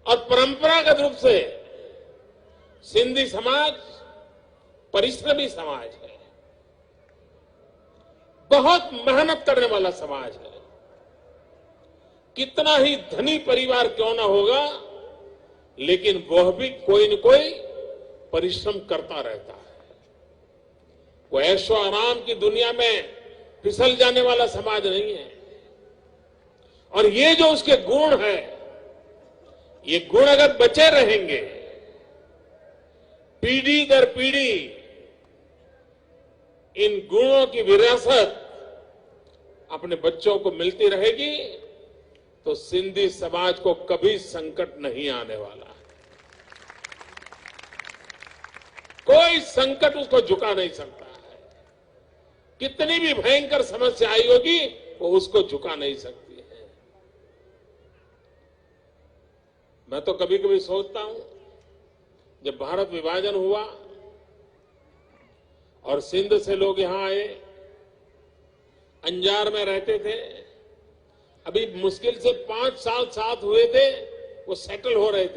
और परंपरागत रूप से सिंधी समाज परिश्रमी समाज है, बहुत मेहनत करने वाला समाज है। कितना ही धनी परिवार क्यों ना होगा, लेकिन वह भी कोई न कोई परिश्रम करता रहता है। वो ऐशो आराम की दुनिया में फिसल जाने वाला समाज नहीं है। और ये जो उसके गुण है, ये गुण अगर बचे रहेंगे, पीढ़ी दर पीढ़ी इन गुणों की विरासत अपने बच्चों को मिलती रहेगी, तो सिंधी समाज को कभी संकट नहीं आने वाला। कोई संकट उसको झुका नहीं सकता है। कितनी भी भयंकर समस्या आई होगी, वो उसको झुका नहीं सकती है। मैं तो कभी कभी सोचता हूं, जब भारत विभाजन हुआ और सिंध से लोग यहां आए, अंजार में रहते थे, अभी मुश्किल से 5 साल साथ हुए थे, वो सेटल हो रहे थे।